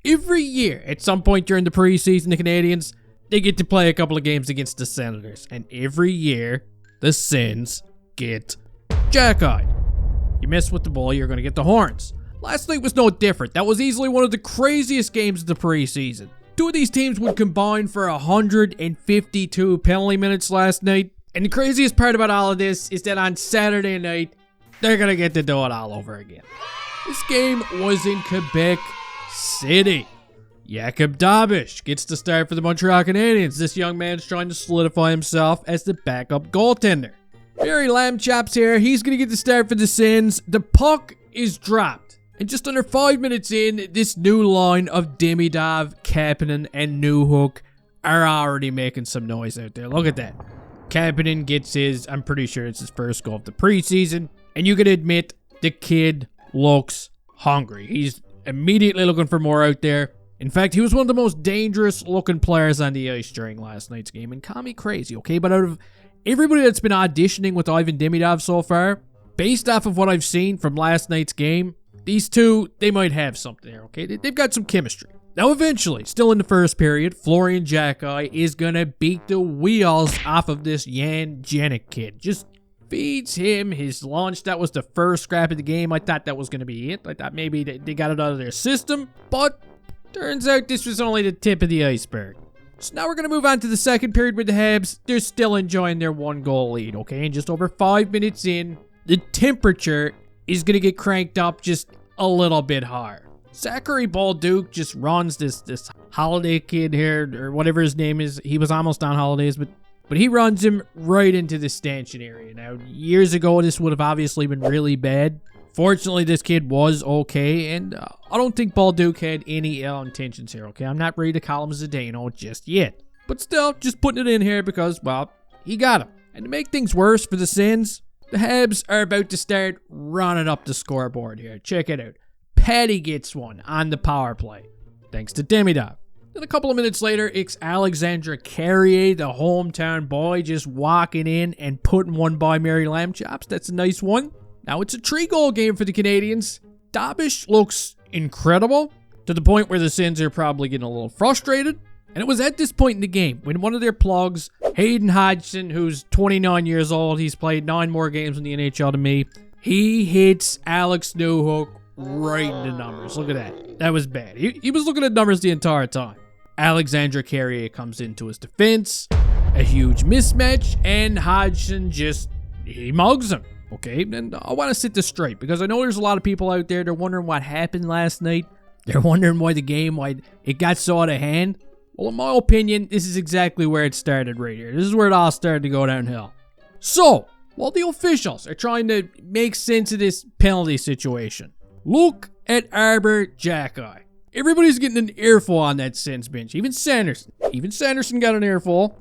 Every year, at some point during the preseason, the Canadiens, they get to play a couple of games against the Senators. And every year, the Sens get Xhekaj'd. You mess with the ball, you're going to get the horns. Last night was no different. That was easily one of the craziest games of the preseason. Two of these teams would combine for 152 penalty minutes last night. And the craziest part about all of this is that on Saturday night, they're going to get to do it all over again. This game was in Quebec City. Xhekaj'd gets the start for the Montreal Canadiens. This young man's trying to solidify himself as the backup goaltender. Very lamb chops here. He's going to get the start for the Sens. The puck is dropped. And just under 5 minutes in, this new line of Demidov, Kapanen, and Newhook are already making some noise out there. Look at that. Kapanen gets his, I'm pretty sure it's his first goal of the preseason. And you can admit, the kid looks hungry. He's immediately looking for more out there. In fact, he was one of the most dangerous looking players on the ice during last night's game. And call me crazy, okay? But out of everybody that's been auditioning with Ivan Demidov so far, based off of what I've seen from last night's game, these two, they might have something there, okay? They've got some chemistry. Now, eventually, still in the first period, Florian Xhekaj'd is going to beat the wheels off of this Janjenic kid. Just feeds him his lunch. That was the first scrap of the game. I thought that was going to be it. I thought maybe they got it out of their system, but turns out this was only the tip of the iceberg. So now we're going to move on to the second period with the Habs. They're still enjoying their 1-goal lead, okay? And just over 5 minutes in, the temperature is going to get cranked up just a little bit higher. Zachary Bolduc just runs this holiday kid here, or whatever his name is. He was almost on holidays, but he runs him right into the stanchion area. Now, years ago, this would have obviously been really bad. Fortunately, this kid was okay, and I don't think Bolduc had any ill intentions here, okay? I'm not ready to call him Zdeno just yet. But still, just putting it in here because, well, he got him. And to make things worse for the Sens, the Habs are about to start running up the scoreboard here. Check it out. Patty gets one on the power play, thanks to Demidov. Then a couple of minutes later, it's Alexandre Carrier, the hometown boy, just walking in and putting one by Mary Lamb Chops. That's a nice one. Now it's a 3-goal game for the Canadiens. Dabish looks incredible, to the point where the Sens are probably getting a little frustrated. And it was at this point in the game when one of their plugs, Hayden Hodgson, who's 29 years old, he's played 9 more games in the NHL than me, he hits Alex Newhook right in the numbers. Look at that. That was bad. He was looking at numbers the entire time. Alexandre Carrier comes into his defense. A huge mismatch, and Hodgson he mugs him. Okay, and I want to set this straight because I know there's a lot of people out there, they're wondering what happened last night. They're wondering why it got so out of hand. Well, in my opinion, this is exactly where it started right here. This is where it all started to go downhill. So, while the officials are trying to make sense of this penalty situation, look at Arbor Xhekaj'd. Everybody's getting an earful on that Sens bench. Even Sanderson. Even Sanderson got an earful.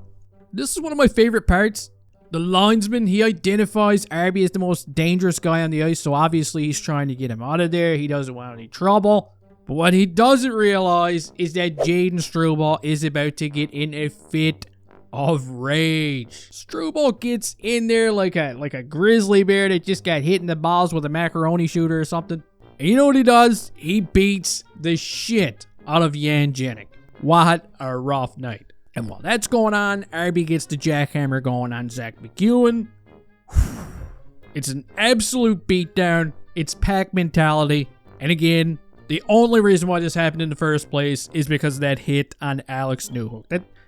This is one of my favorite parts. The linesman, he identifies Arby as the most dangerous guy on the ice, so obviously he's trying to get him out of there. He doesn't want any trouble. But what he doesn't realize is that Jaden Struble is about to get in a fit of rage. Struble gets in there like a grizzly bear that just got hit in the balls with a macaroni shooter or something. And you know what he does? He beats the shit out of Janjenic. What a rough night. And while that's going on, Arby gets the jackhammer going on Zach McEwen. It's an absolute beatdown. It's pack mentality. And again, the only reason why this happened in the first place is because of that hit on Alex Newhook.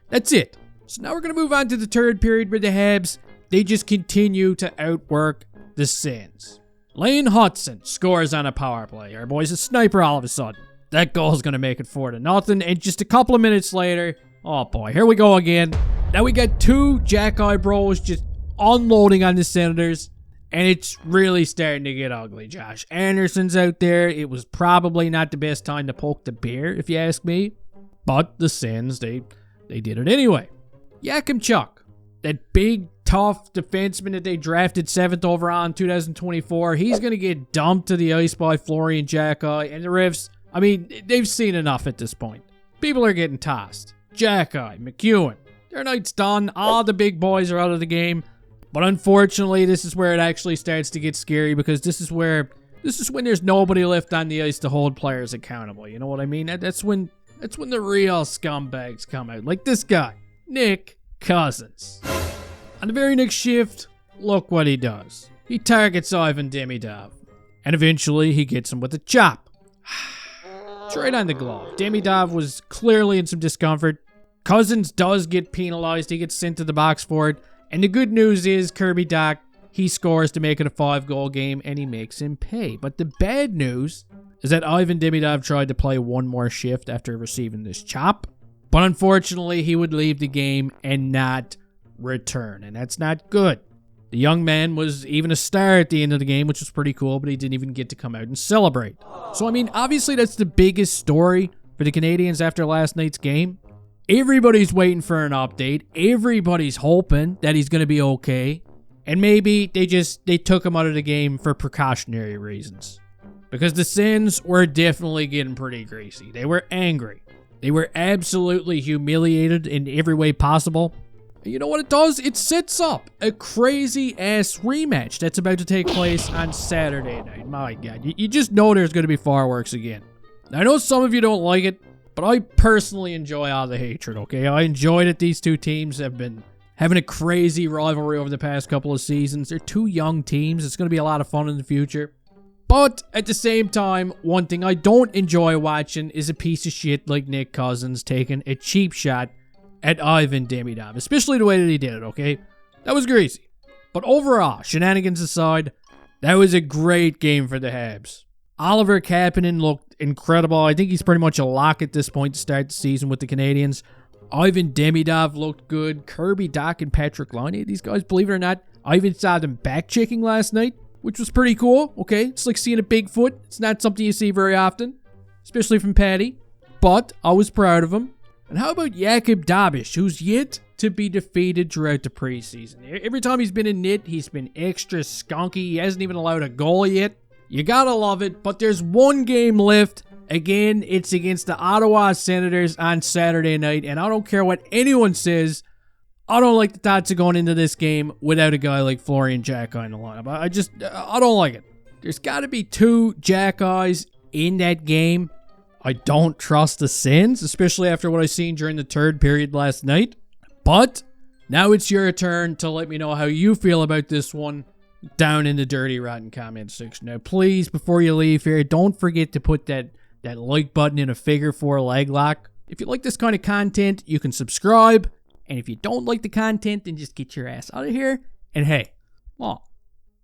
That's it. So now we're going to move on to the third period with the Habs. They just continue to outwork the Sens. Lane Hudson scores on a power play. Our boy's a sniper all of a sudden. That goal's going to make it 4-0. And just a couple of minutes later, oh boy, here we go again. Now we got 2 Xhekaj'd bros just unloading on the Senators. And it's really starting to get ugly. Josh Anderson's out there. It was probably not the best time to poke the bear, if you ask me. But the Sens, they did it anyway. Yakimchuk, that big, tough defenseman that they drafted 7th overall in 2024, he's going to get dumped to the ice by Florian Xhekaj'd. And the refs, I mean, they've seen enough at this point. People are getting tossed. Xhekaj'd, McEwen, their night's done. All the big boys are out of the game. But unfortunately, this is where it actually starts to get scary because this is where This is when there's nobody left on the ice to hold players accountable. You know what I mean? That's when the real scumbags come out. Like this guy, Nick Cousins. On the very next shift, look what he does. He targets Ivan Demidov. And eventually he gets him with a chop. It's right on the glove. Demidov was clearly in some discomfort. Cousins does get penalized. He gets sent to the box for it. And the good news is Kirby Dach, he scores to make it a 5-goal game, and he makes him pay. But the bad news is that Ivan Demidov tried to play one more shift after receiving this chop. But unfortunately, he would leave the game and not return. And that's not good. The young man was even a star at the end of the game, which was pretty cool, but he didn't even get to come out and celebrate. So, I mean, obviously that's the biggest story for the Canadiens after last night's game. Everybody's waiting for an update. Everybody's hoping that he's going to be okay. And maybe they took him out of the game for precautionary reasons. Because the Sens were definitely getting pretty greasy. They were angry. They were absolutely humiliated in every way possible. And you know what it does? It sets up a crazy-ass rematch that's about to take place on Saturday night. My God, you just know there's going to be fireworks again. Now, I know some of you don't like it, but I personally enjoy all the hatred, okay? I enjoy that these two teams have been having a crazy rivalry over the past couple of seasons. They're two young teams. It's going to be a lot of fun in the future. But at the same time, one thing I don't enjoy watching is a piece of shit like Nick Cousins taking a cheap shot at Ivan Demidov. Especially the way that he did it, okay? That was greasy. But overall, shenanigans aside, that was a great game for the Habs. Oliver Kapanen looked incredible. I think he's pretty much a lock at this point to start the season with the Canadiens. Ivan Demidov looked good. Kirby Dach and Patrick Laine, these guys, believe it or not, I even saw them back-checking last night, which was pretty cool, okay? It's like seeing a Bigfoot. It's not something you see very often, especially from Patty, but I was proud of him. And how about Jakub Dabish, who's yet to be defeated throughout the preseason? Every time he's been in net, he's been extra skunky. He hasn't even allowed a goal yet. You gotta love it, but there's one game left. Again, it's against the Ottawa Senators on Saturday night, and I don't care what anyone says, I don't like the thoughts of going into this game without a guy like Florian Xhekaj'd in the lineup. I don't like it. There's got to be two Xhekaj'ds in that game. I don't trust the Sens, especially after what I seen during the third period last night. But now it's your turn to let me know how you feel about this one down in the dirty rotten comment section. Now, please, before you leave here, don't forget to put that like button in a figure 4 leg lock. If you like this kind of content, you can subscribe. And if you don't like the content, then just get your ass out of here. And hey, well,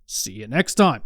see you next time.